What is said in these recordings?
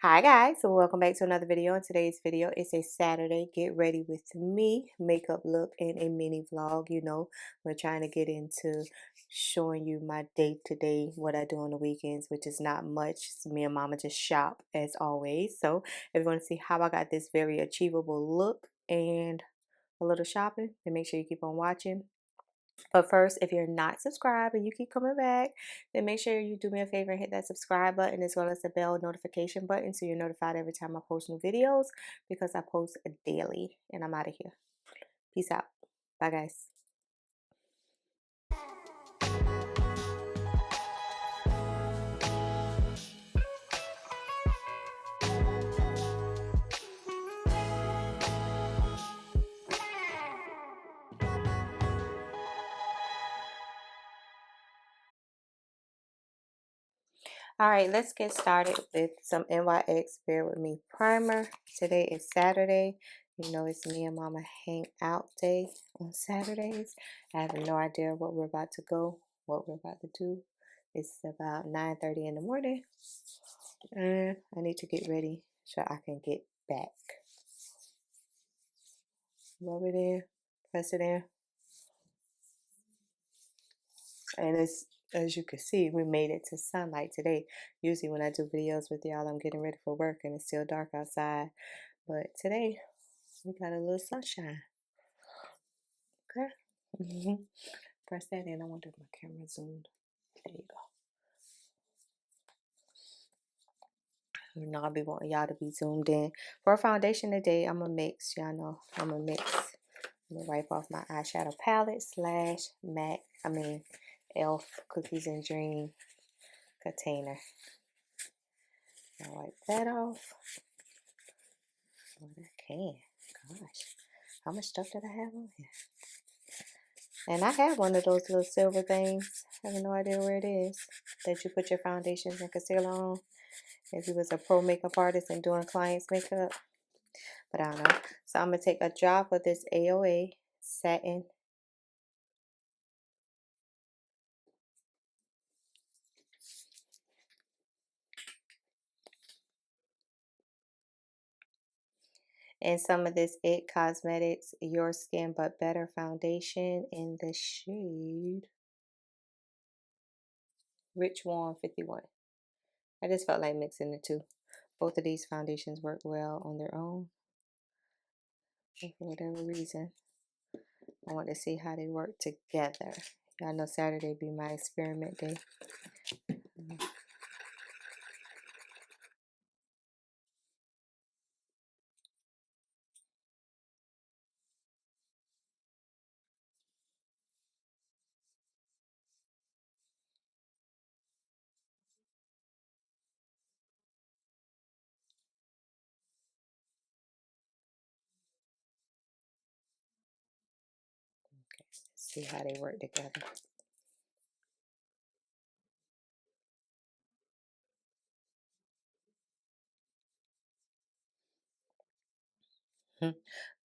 Hi guys, so welcome back to another video. In today's video, it's a Saturday get ready with me makeup look and a mini vlog. We're trying to get into showing you my day to day, what I do on the weekends, which is not much. Me and mama just shop as always. So if you want to see how I got this very achievable look and a little shopping, then make sure you keep on watching. But first, if you're not subscribed and you keep coming back, then make sure you do me a favor and hit that subscribe button as well as the bell notification button so you're notified every time I post new videos, because I post daily. And I'm out of here. Peace out. Bye, guys. All right, let's get started with some NYX Bear With Me primer. Today is Saturday. You know, it's me and mama hang out day on Saturdays. I have no idea what we're about to go, what we're about to do. It's about 9:30 in the morning, and I need to get ready so I can get back. Rub it in, press it in, and it's, as you can see, we made it to sunlight today. Usually when I do videos with y'all, I'm getting ready for work and it's still dark outside. But today, we got a little sunshine. Okay. Press that in. I wonder if my camera zoomed. There you go. You know, I'll be wanting y'all to be zoomed in. For foundation today, I'm going to mix. Y'all know I'm going to mix. I'm going to wipe off my eyeshadow palette slash MAC. ELF Cookies and Dream container. I'll wipe that off. What I can. Gosh. How much stuff did I have on here? And I have one of those little silver things. I have no idea where it is. That you put your foundations and concealer on. If you was a pro makeup artist and doing clients makeup. But I don't know. So I'm going to take a drop of this AOA satin. And some of this IT Cosmetics Your Skin But Better foundation in the shade Rich Warm 51. I just felt like mixing the two. Both of these foundations work well on their own. And for whatever reason, I want to see how they work together. Y'all know Saturday be my experiment day. Okay, let's see how they work together.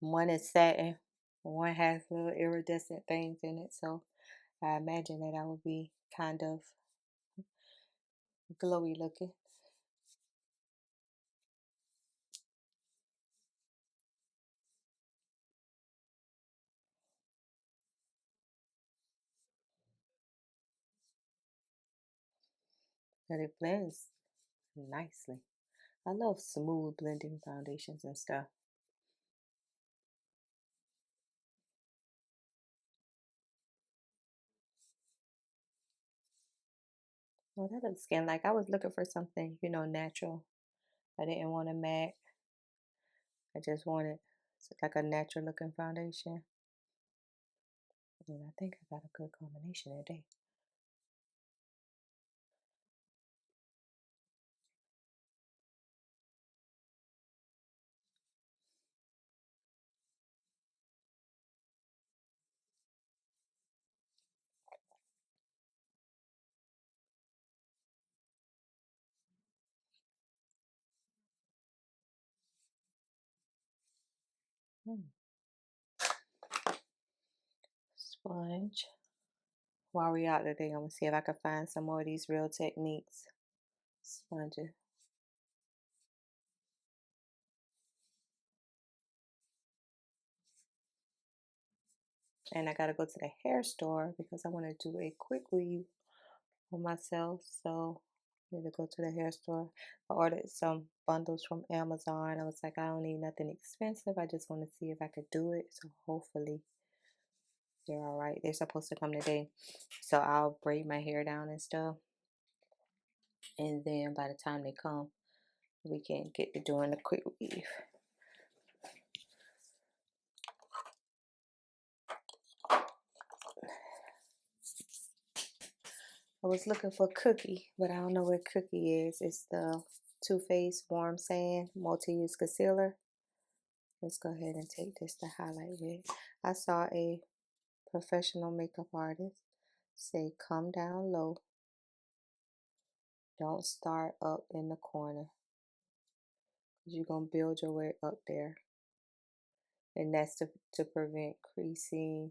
One is satin, one has little iridescent things in it, so I imagine that I will be kind of glowy looking. But it blends nicely. I love smooth blending foundations and stuff. Well, that looks skin like I was looking for something, natural. I didn't want a MAC. I just wanted like a natural looking foundation. And I think I got a good combination today. Sponge. While we out today, I'm gonna see if I can find some more of these Real Techniques sponges. And I gotta go to the hair store because I want to do a quick weave on myself. So I need to go to the hair store. I ordered some bundles from Amazon. I was like, I don't need nothing expensive. I just want to see if I could do it. So hopefully they're all right. They're supposed to come today. So I'll braid my hair down and stuff. And then by the time they come, we can get to doing the quick weave. I was looking for Cookie, but I don't know where Cookie is. It's the Too Faced Warm Sand Multi-Use Concealer. Let's go ahead and take this to highlight with. I saw a professional makeup artist say, come down low. Don't start up in the corner. You're going to build your way up there. And that's to prevent creasing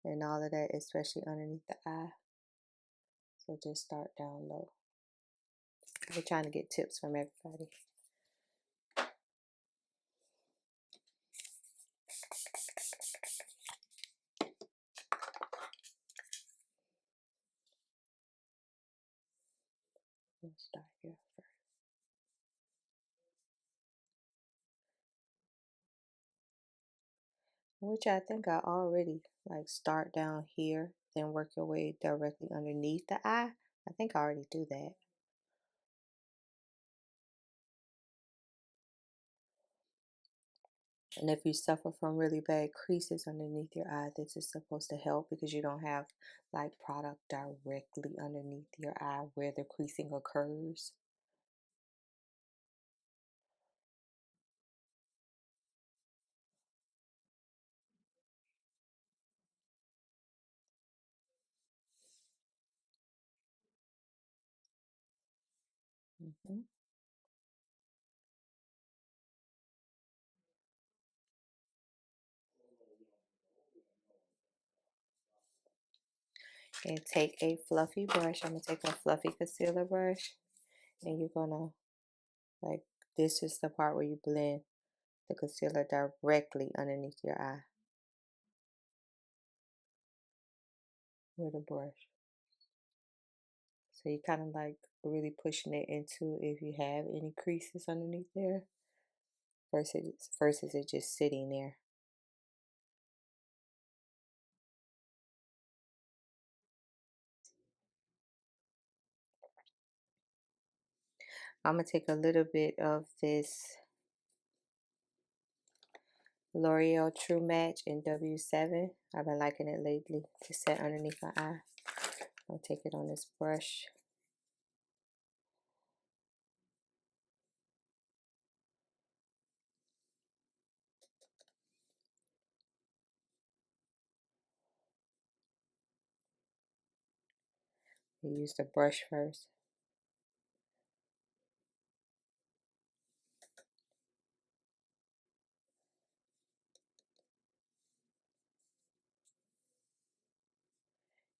and all of that, especially underneath the eye. So just start down low. We're trying to get tips from everybody. Let's start here first. Which I think I already like start down here, then work your way directly underneath the eye. I think I already do that. And if you suffer from really bad creases underneath your eye, this is supposed to help because you don't have like product directly underneath your eye where the creasing occurs. Mm-hmm. And take a fluffy brush. I'm going to take a fluffy concealer brush. And you're going to, like, this is the part where you blend the concealer directly underneath your eye with a brush. So you're kind of like really pushing it into if you have any creases underneath there versus it just sitting there. I'm going to take a little bit of this L'Oreal True Match in W7. I've been liking it lately to set underneath my eye. I'll take it on this brush. We use the brush first.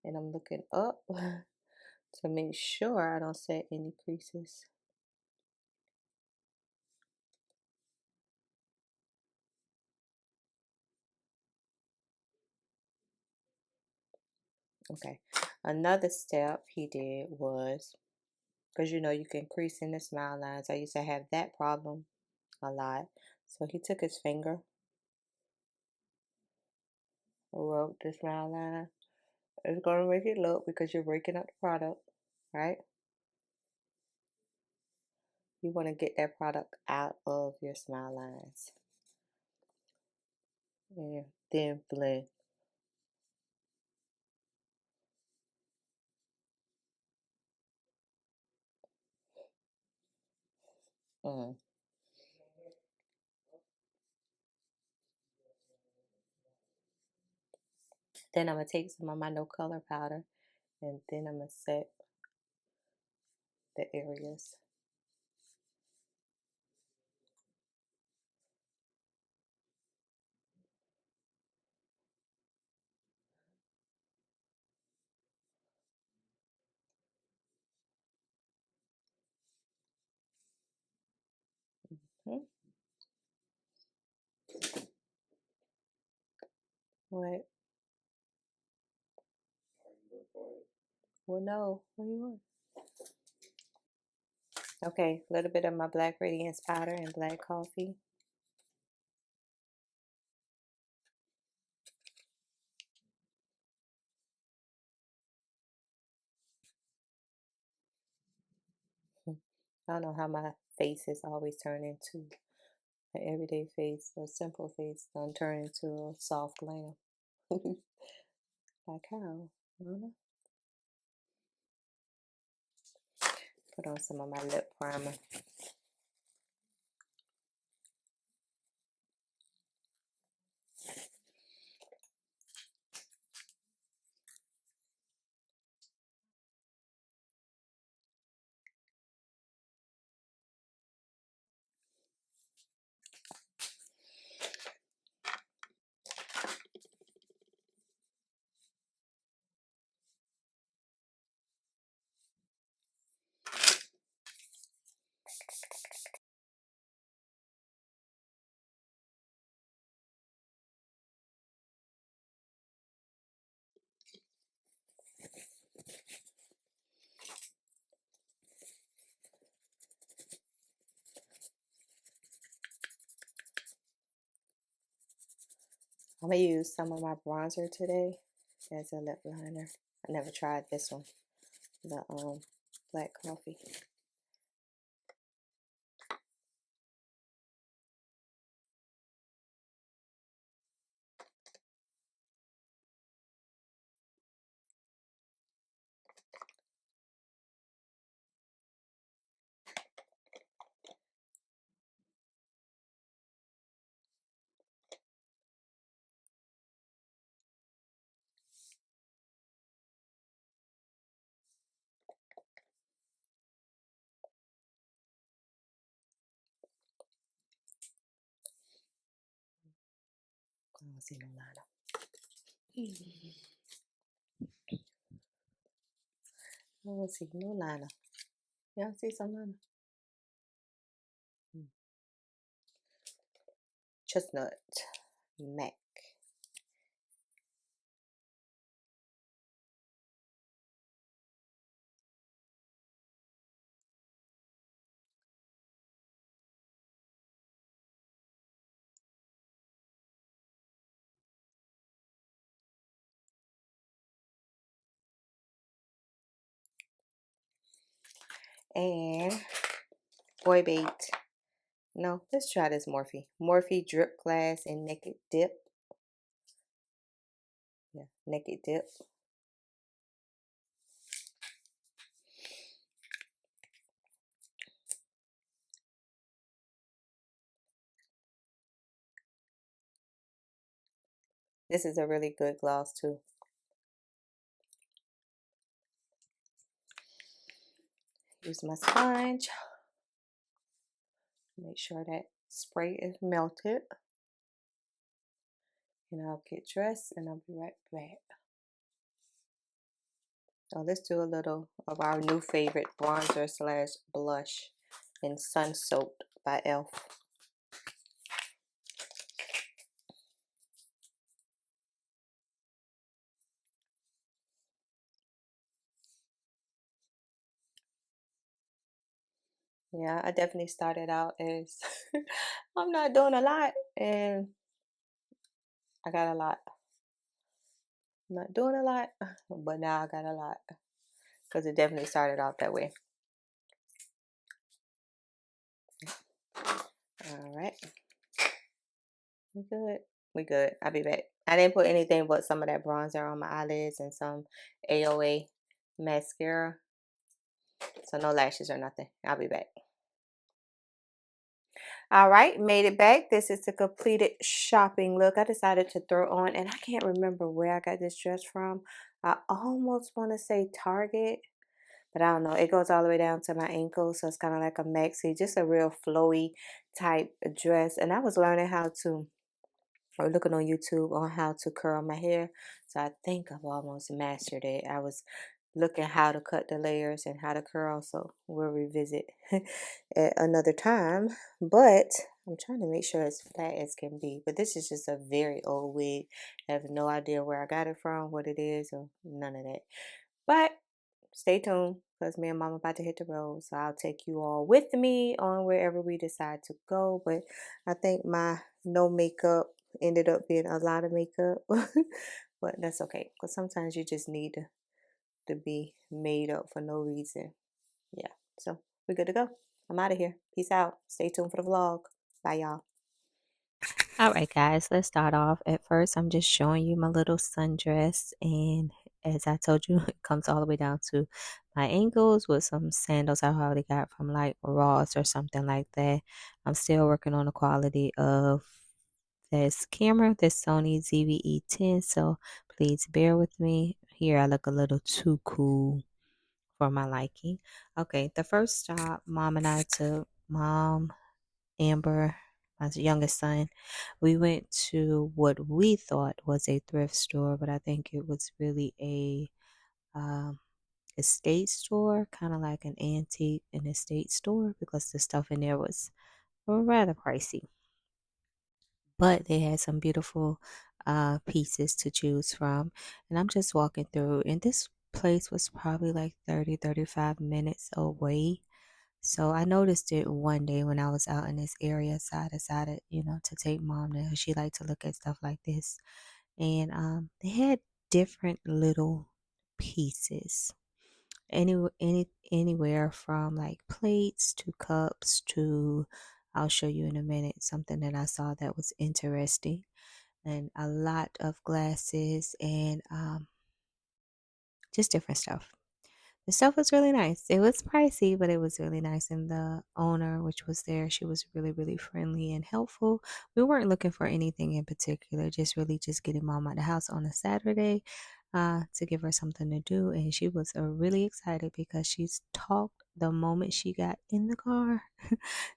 And I'm looking up to make sure I don't set any creases. Okay, another step he did was, because you know you can crease in the smile lines. I used to have that problem a lot. So he took his finger, rubbed the smile line. It's going to make it look, because you're breaking up the product, right? You want to get that product out of your smile lines. And then blend. Mm. Then I'm going to take some of my no color powder, and then I'm going to set the areas. Hmm. What? will know what you want. Okay, a little bit of my Black Radiance powder and black coffee. I don't know how my face is always turned into an everyday face, a simple face, don't turn into a soft glam. Like how? I don't know. Put on some of my lip primer. I'm gonna use some of my bronzer today as a lip liner. I never tried this one, the black coffee. I don't see no liner. I don't see no liner. Y'all see some liner? Chestnut MAC. And boy bait. No, let's try this Morphe. Morphe Drip Glass and Naked Dip. Yeah, Naked Dip. This is a really good gloss too. Use my sponge. Make sure that spray is melted. And I'll get dressed and I'll be right back. So let's do a little of our new favorite bronzer slash blush in Sun Soaked by e.l.f. Yeah, I definitely started out as I'm not doing a lot, and I got a lot. I'm not doing a lot, but now I got a lot because it definitely started out that way. All right, we good. We good. I'll be back. I didn't put anything but some of that bronzer on my eyelids and some AOA mascara, so no lashes or nothing. I'll be back. All right, made it back. This is the completed shopping look I decided to throw on, and I can't remember where I got this dress from. I almost want to say Target, but I don't know. It goes all the way down to my ankles, so it's kind of like a maxi, just a real flowy type dress. And I was learning how to, or looking on YouTube on how to curl my hair, so I think I've almost mastered it. I was looking how to cut the layers and how to curl, so we'll revisit at another time. But I'm trying to make sure it's flat as can be. But this is just a very old wig. I have no idea where I got it from, what it is, or none of that. But stay tuned because me and mom about to hit the road. So I'll take you all with me on wherever we decide to go. But I think my no makeup ended up being a lot of makeup. But that's okay because sometimes you just need to be made up for no reason. Yeah. So we're good to go. I'm out of here. Peace out. Stay tuned for the vlog. Bye, y'all. All right, guys, let's start off. At first, I'm just showing you my little sundress. And as I told you, it comes all the way down to my ankles with some sandals I already got from like Ross or something like that. I'm still working on the quality of this camera, this Sony ZV-E10. So please bear with me. Here, I look a little too cool for my liking. Okay, the first stop, mom and I took, mom, Amber, my youngest son, we went to what we thought was a thrift store, but I think it was really a estate store, kind of like an antique and estate store, because the stuff in there was rather pricey. But they had some beautiful pieces to choose from, and I'm just walking through, and this place was probably like 35 minutes away. So I noticed it one day when I was out in this area, so I decided, to take mom there. She liked to look at stuff like this. And they had different little pieces. Anywhere from like plates to cups to, I'll show you in a minute, something that I saw that was interesting. And a lot of glasses and just different stuff. The stuff was really nice. It was pricey, but it was really nice. And the owner, which was there, she was really, really friendly and helpful. We weren't looking for anything in particular, just really just getting mom out of the house on a Saturday to give her something to do. And she was really excited because she's talked the moment she got in the car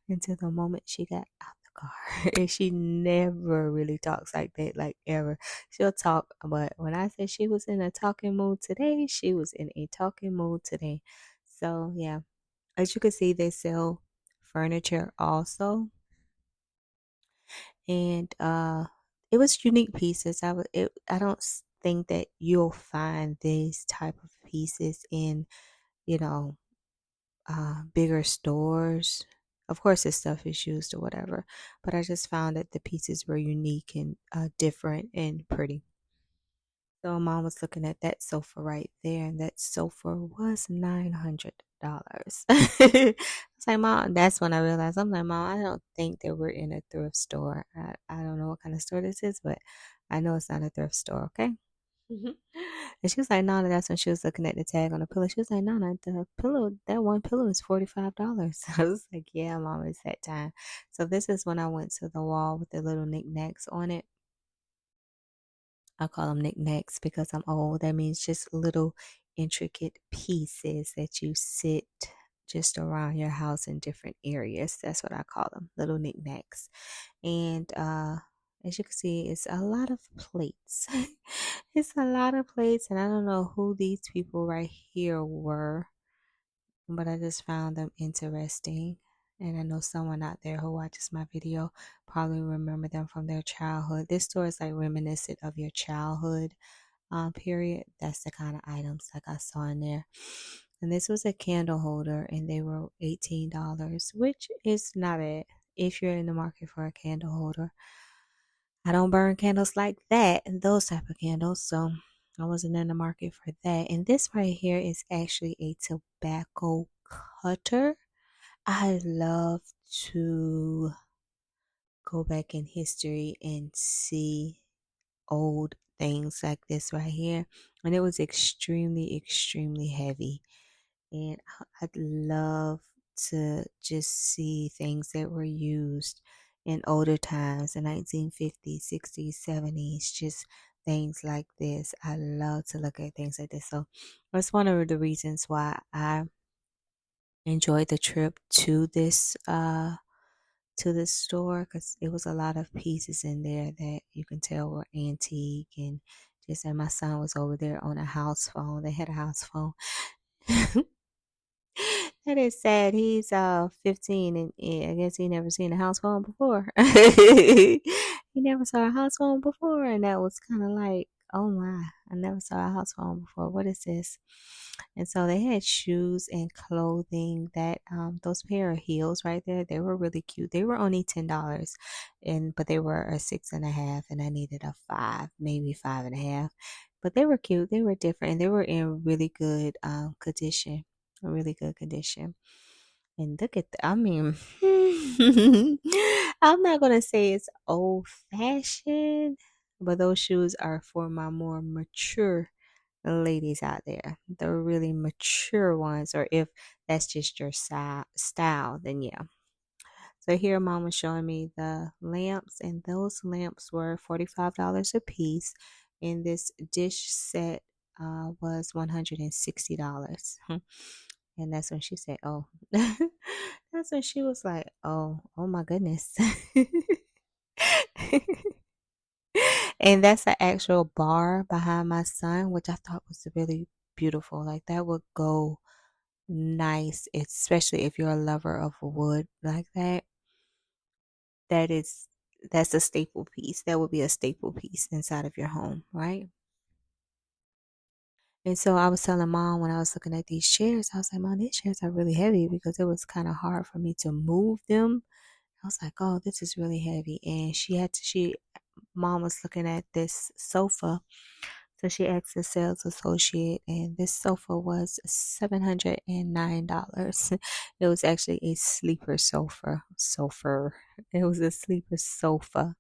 until the moment she got out the car. And she never really talks like that, like ever. She'll talk, but when I said she was in a talking mood today, she was in a talking mood today. So yeah, as you can see, they sell furniture also, and it was unique pieces. I don't think that you'll find these type of pieces in you know bigger stores. Of course, this stuff is used or whatever, but I just found that the pieces were unique and different and pretty. So mom was looking at that sofa right there, and that sofa was $900. I was like, Mom, that's when I realized, I'm like, Mom, I don't think that we're in a thrift store. I don't know what kind of store this is, but I know it's not a thrift store, okay? And she was like, Nana, that's when she was looking at the tag on the pillow. She was like, Nana, the pillow, that one pillow is $45. I was like, yeah, Mom, it's that time. So this is when I went to the wall with the little knickknacks on it. I call them knickknacks because I'm old. That means just little intricate pieces that you sit just around your house in different areas. That's what I call them, little knickknacks. And as you can see, it's a lot of plates. It's a lot of plates, and I don't know who these people right here were, but I just found them interesting. And I know someone out there who watches my video probably remember them from their childhood. This store is like reminiscent of your childhood period. That's the kind of items like I saw in there. And this was a candle holder, and they were $18, which is not bad if you're in the market for a candle holder. I don't burn candles like that and those type of candles, so I wasn't in the market for that. And this right here is actually a tobacco cutter. I love to go back in history and see old things like this right here. And it was extremely, extremely heavy. And I'd love to just see things that were used in older times, the 1950s, 60s, 70s, just things like this. I love to look at things like this. So that's one of the reasons why I enjoyed the trip to this store, because it was a lot of pieces in there that you can tell were antique. And just, and my son was over there on a house phone. They had a house phone. That is sad. He's 15, and I guess he never seen a house phone before. He never saw a house phone before, and that was kind of like oh my, I never saw a house phone before. What is this? And so they had shoes and clothing that those pair of heels right there, they were really cute. They were only $10, and but they were a 6.5, and I needed a 5, maybe 5.5. But they were cute. They were different, and they were in really good condition, a really good condition. And look at I mean, I'm not gonna say it's old fashioned, but those shoes are for my more mature ladies out there, the really mature ones, or if that's just your style, then yeah. So here mom was showing me the lamps, and those lamps were $45 a piece, and this dish set was $160. And that's when she said, oh, that's when she was like, oh my goodness. And that's an actual bar behind my son, which I thought was really beautiful. Like that would go nice, especially if you're a lover of wood like that. That is that's a staple piece. That would be a staple piece inside of your home, right? And so I was telling mom when I was looking at these chairs, I was like, Mom, these chairs are really heavy because it was kind of hard for me to move them. I was like, oh, this is really heavy. And mom was looking at this sofa. So she asked the sales associate, and this sofa was $709. It was actually a sleeper sofa. It was a sleeper sofa,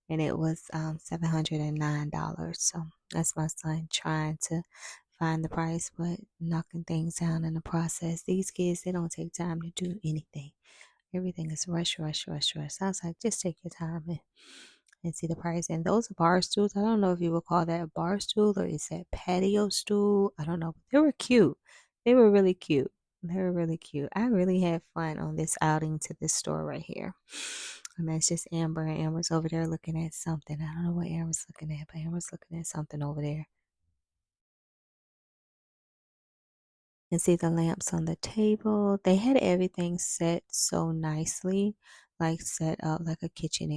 and it was $709. So that's my son trying to find the price, but knocking things down in the process. These kids, they don't take time to do anything. Everything is rush, rush, rush, rush. So I was like, just take your time and see the price. And those bar stools, I don't know if you would call that a bar stool or is that patio stool. I don't know. But they were cute. They were really cute. They were really cute. I really had fun on this outing to this store right here. And that's just Amber. And Amber's over there looking at something. I don't know what Amber's looking at, but Amber's looking at something over there. And see the lamps on the table. They had everything set so nicely, like set up like a kitchen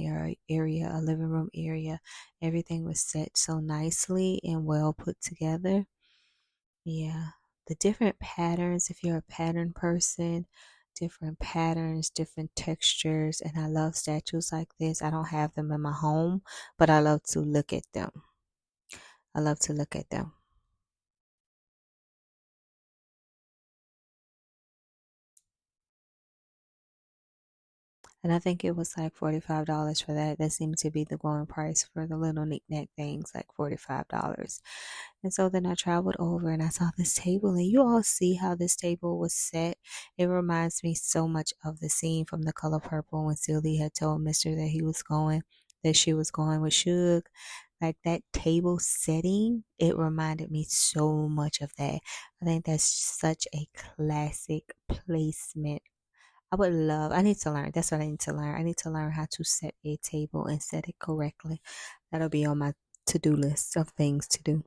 area, a living room area. Everything was set so nicely and well put together. Yeah. The different patterns, if you're a pattern person, different patterns, different textures, and I love statues like this. I don't have them in my home, but I love to look at them. I love to look at them. And I think it was like $45 for that. That seemed to be the going price for the little knickknack things, like $45. And so then I traveled over and I saw this table, and you all see how this table was set. It reminds me so much of the scene from The Color Purple when Sylvie had told Mister that she was going with Suge. Like that table setting, it reminded me so much of that. I think that's such a classic placement. I need to learn. That's what I need to learn. I need to learn how to set a table and set it correctly. That'll be on my to do list of things to do.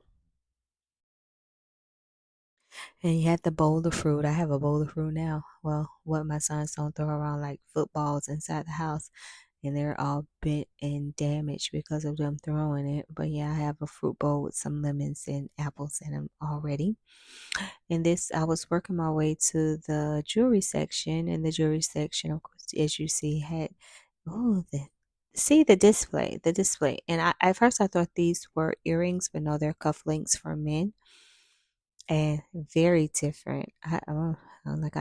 And you had the bowl of fruit. I have a bowl of fruit now. Well, what my sons don't throw around like footballs inside the house, and they're all bent and damaged because of them throwing it. But yeah, I have a fruit bowl with some lemons and apples in them already. And this, I was working my way to the jewelry section, and the jewelry section, of course, as you see, had the display. And at first I thought these were earrings, but no, they're cufflinks for men, and very different. I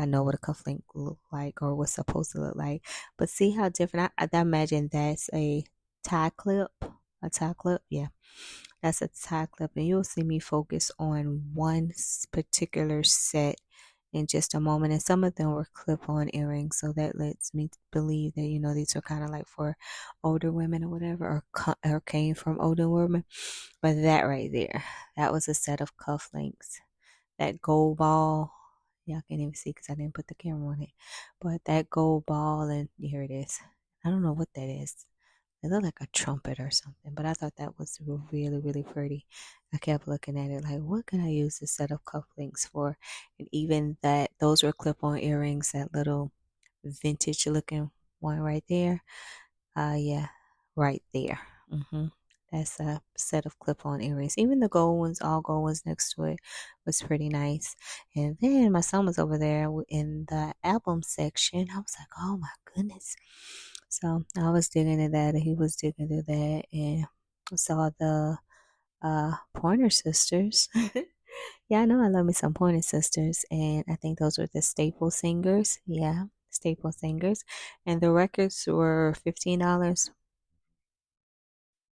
know what a cufflink look like or what's supposed to look like, but see how different. I imagine that's a tie clip, yeah. That's a tie clip, and you'll see me focus on one particular set in just a moment. And some of them were clip-on earrings, so that lets me believe that these are kind of like for older women or whatever, or came from older women. But that right there, that was a set of cufflinks. That gold ball, y'all can't even see because I didn't put the camera on it. But that gold ball, and here it is. I don't know what that is. It looked like a trumpet or something, but I thought that was really, really pretty. I kept looking at it like, what can I use this set of cufflinks for? And even that, those were clip-on earrings, that little vintage looking one right there. Yeah, right there. That's a set of clip-on earrings. Even the gold ones, all gold ones next to it, was pretty nice. And then my son was over there in the album section. I was like, oh my goodness. So I was digging into that, and he was digging through that, and saw the Pointer Sisters. Yeah, I know I love me some Pointer Sisters, and I think those were the staple singers. Yeah, staple singers. And the records were $15,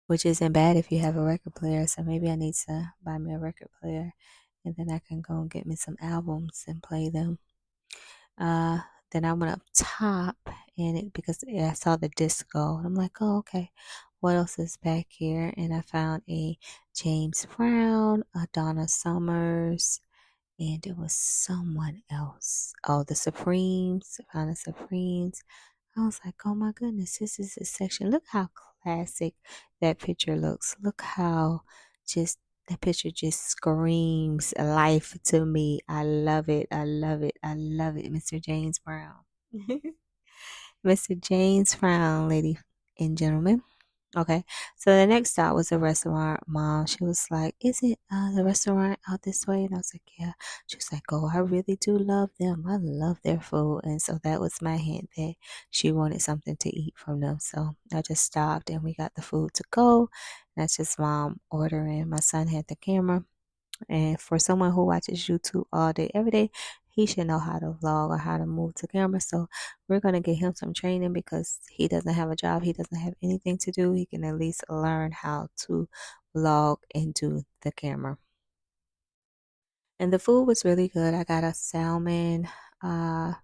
which isn't bad if you have a record player. So maybe I need to buy me a record player, and then I can go and get me some albums and play them. Uh, then I went up top, and because I saw the disco, and I'm like, oh, okay, what else is back here? And I found a James Brown, a Donna Summers, and it was someone else. Oh, the Supremes, I found the Supremes. I was like, oh my goodness, this is a section. Look how classic that picture looks. Look how just that picture just screams life to me. I love it. I love it. I love it, Mr. James Brown. Mr. James Brown, ladies and gentlemen. Okay, so the next stop was a restaurant. Mom, she was like, "Is it the restaurant out this way?" And I was like, "Yeah." She was like, "Oh, I really do love them. I love their food." And so that was my hint that she wanted something to eat from them. So I just stopped and we got the food to go. That's just mom ordering. My son had the camera. And for someone who watches YouTube all day, every day, he should know how to vlog or how to move to camera. So we're going to get him some training because he doesn't have a job. He doesn't have anything to do. He can at least learn how to vlog and do the camera. And the food was really good. I got a salmon,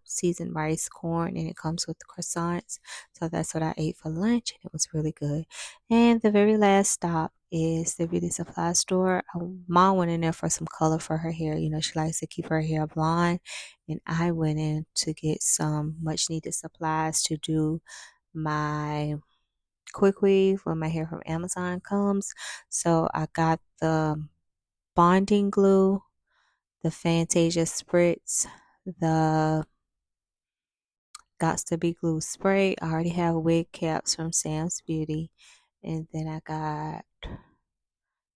seasoned rice, corn, and it comes with croissants. So that's what I ate for lunch, and it was really good. And the very last stop is the beauty supply store. Mom went in there for some color for her hair. You know, she likes to keep her hair blonde. And I went in to get some much needed supplies to do my quick weave when my hair from Amazon comes. So I got the bonding glue, the Fantasia Spritz, the Gots to Be Glue Spray. I already have wig caps from Sam's Beauty. And then I got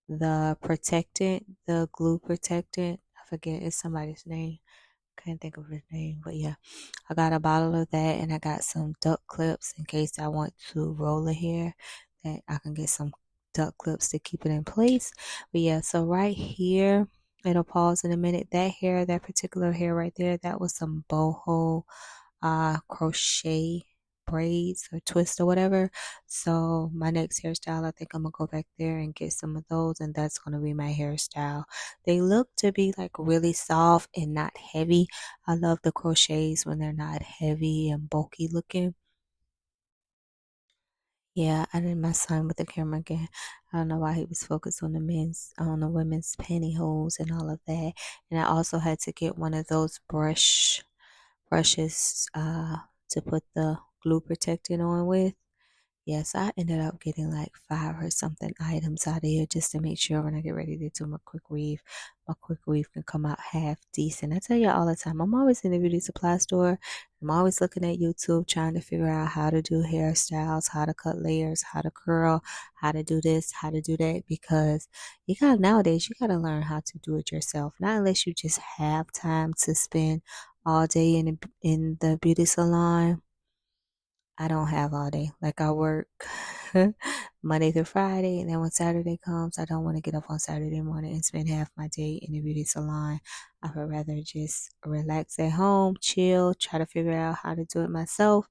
the protectant, the glue protectant. I forget, it's somebody's name. Can't think of his name, but yeah, I got a bottle of that, and I got some duck clips in case I want to roll the hair, that I can get some duck clips to keep it in place. But yeah, so right here, it'll pause in a minute. That particular hair right there, that was some boho crochet braids or twist or whatever. So my next hairstyle, I think I'm gonna go back there and get some of those, and that's gonna be my hairstyle. They look to be like really soft and not heavy. I love the crochets when they're not heavy and bulky looking. Yeah, I did my son with the camera again. I don't know why he was focused on the women's pantyhose and all of that. And I also had to get one of those brushes to put the glue protectant on with. Yes, I ended up getting like 5 or something items out of here just to make sure when I get ready to do my quick weave can come out half decent. I tell you all the time, I'm always in the beauty supply store. I'm always looking at YouTube trying to figure out how to do hairstyles, how to cut layers, how to curl, how to do this, how to do that, because nowadays you gotta learn how to do it yourself. Not unless you just have time to spend all day in the beauty salon. I don't have all day. Like I work Monday through Friday, and then when Saturday comes, I don't want to get up on Saturday morning and spend half my day in the beauty salon. I would rather just relax at home, chill, try to figure out how to do it myself,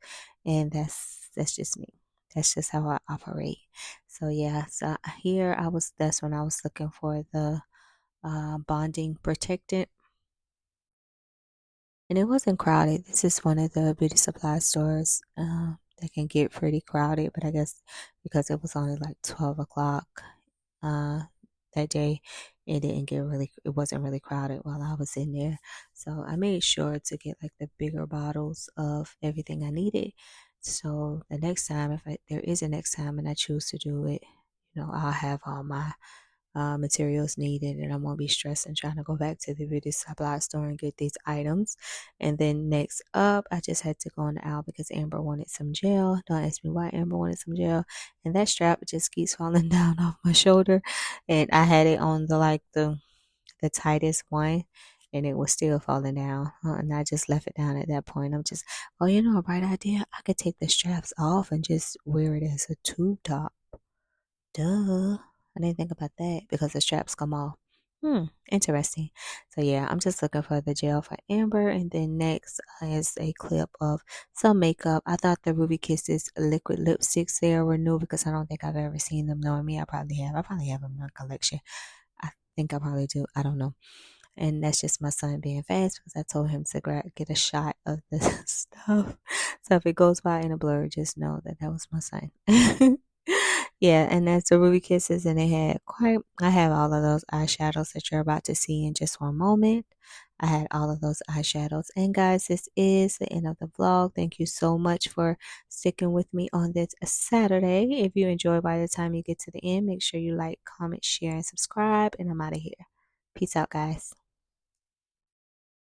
and that's just me. That's just how I operate. So yeah, so here that's when I was looking for the bonding protectant, and it wasn't crowded. This is one of the beauty supply stores that can get pretty crowded, but I guess because it was only like 12 o'clock uh, that day, it wasn't really crowded while I was in there. So I made sure to get like the bigger bottles of everything I needed. So the next time, there is a next time and I choose to do it, I'll have all my materials needed, and I won't be stressing trying to go back to the beauty supply store and get these items. And then next up, I just had to go on the aisle because Amber wanted some gel. Don't ask me why Amber wanted some gel. And that strap just keeps falling down off my shoulder, and I had it on the tightest one, and it was still falling down. And I just left it down at that point. I'm just, oh, you know, a bright idea. I could take the straps off and just wear it as a tube top. Duh. I didn't think about that because the straps come off. Interesting. So yeah, I'm just looking for the gel for Amber, and then next is a clip of some makeup. I thought the Ruby Kisses liquid lipsticks there were new because I don't think I've ever seen them. Knowing me, I probably have. I probably have them in my collection. I think I probably do. I don't know. And that's just my son being fast because I told him to get a shot of the stuff. So if it goes by in a blur, just know that that was my son. Yeah, and that's the Ruby Kisses, and I have all of those eyeshadows that you're about to see in just one moment. I had all of those eyeshadows. And guys, this is the end of the vlog. Thank you so much for sticking with me on this Saturday. If you enjoy by the time you get to the end, make sure you like, comment, share, and subscribe. And I'm out of here. Peace out, guys.